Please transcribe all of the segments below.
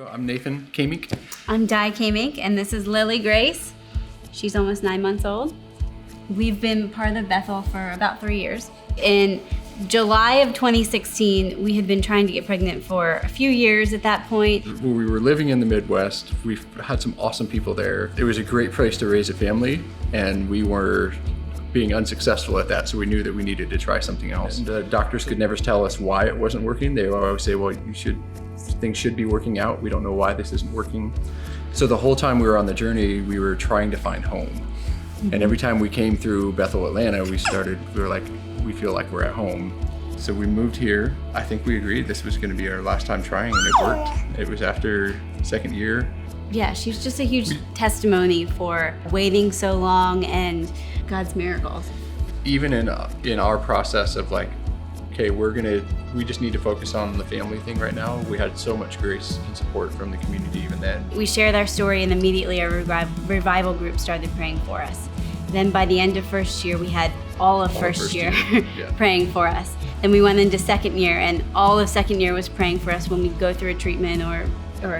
I'm Nathan Kaemingk. I'm Di Kaemingk, and this is Lily Grace. She's almost 9 months old. We've been part of the Bethel for about 3 years. In July of 2016, we had been trying to get pregnant for a few years at that point. When we were living in the Midwest, we had some awesome people there. It was a great place to raise a family, and we were being unsuccessful at that, so we knew that we needed to try something else. The doctors could never tell us why it wasn't working. They would always say, well, things should be working out. We don't know why this isn't working. So the whole time we were on the journey, we were trying to find home. Mm-hmm. And every time we came through Bethel, Atlanta, we were like, we feel like we're at home. So we moved here. I think we agreed this was going to be our last time trying, and it worked. It was after second year. Yeah, she's just a huge testimony for waiting so long and God's miracles. Even in our process of like, okay, we just need to focus on the family thing right now. We had so much grace and support from the community even then. We shared our story, and immediately our revival group started praying for us. Then by the end of first year, we had all of first year yeah. praying for us. Then we went into second year, and all of second year was praying for us when we'd go through a treatment or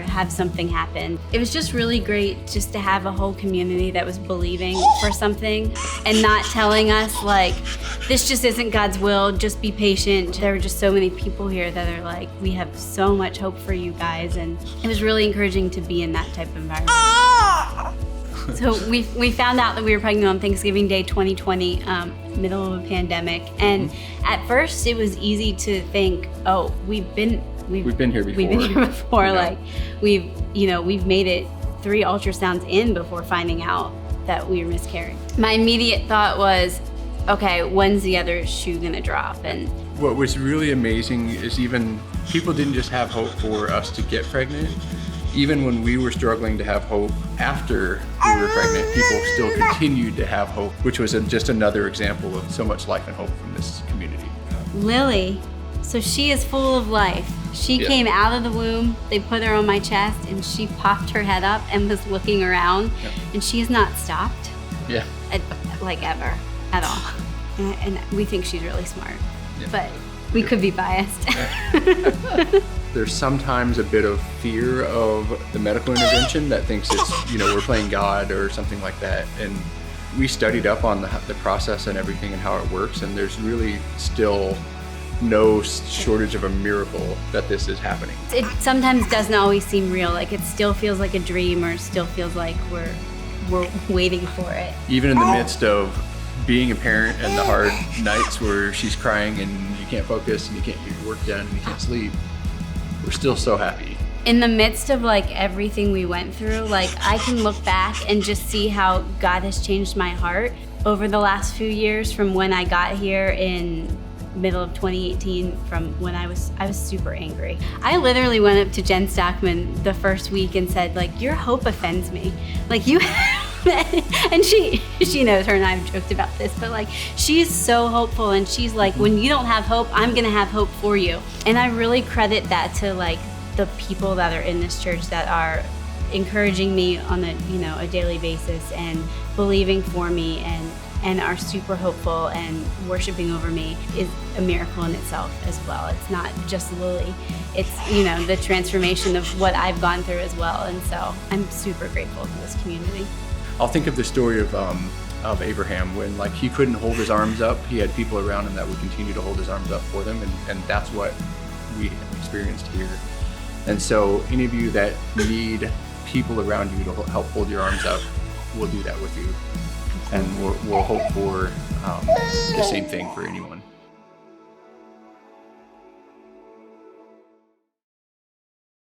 have something happen. It was just really great just to have a whole community that was believing for something and not telling us like, this just isn't God's will, just be patient. There were just so many people here that are like, we have so much hope for you guys, and it was really encouraging to be in that type of environment. So we found out that we were pregnant on Thanksgiving Day 2020, middle of a pandemic, and at first it was easy to think, oh, we've been here before. We've been here before. Yeah. Like we've made it 3 ultrasounds in before finding out that we were miscarrying. My immediate thought was, okay, when's the other shoe gonna drop? And what was really amazing is even people didn't just have hope for us to get pregnant. Even when we were struggling to have hope after we were pregnant, people still continued to have hope, which was just another example of so much life and hope from this community. Lily, so she is full of life. She came out of the womb, they put her on my chest, and she popped her head up and was looking around, and she has not stopped. Yeah. Like ever, at all. And we think she's really smart, but we could be biased. There's sometimes a bit of fear of the medical intervention that thinks it's, we're playing God or something like that. And we studied up on the process and everything and how it works, and there's really still no shortage of a miracle that this is happening. It sometimes doesn't always seem real. Like it still feels like a dream, or still feels like we're waiting for it. Even in the midst of being a parent and the hard nights where she's crying and you can't focus and you can't get your work done and you can't sleep, we're still so happy. In the midst of like everything we went through, like I can look back and just see how God has changed my heart over the last few years, from when I got here in middle of 2018, from when I was super angry. I literally went up to Jen Stockman the first week and said, like, your hope offends me. Like you and she knows, her and I have joked about this, but like she's so hopeful, and she's like, when you don't have hope, I'm gonna have hope for you. And I really credit that to like the people that are in this church that are encouraging me on a daily basis and believing for me and are super hopeful and worshiping over me is a miracle in itself as well. It's not just Lily. It's, the transformation of what I've gone through as well. And so I'm super grateful for this community. I'll think of the story of Abraham when like he couldn't hold his arms up. He had people around him that would continue to hold his arms up for them, and that's what we experienced here. And so any of you that need people around you to help hold your arms up, we'll do that with you. And we'll hope for the same thing for anyone.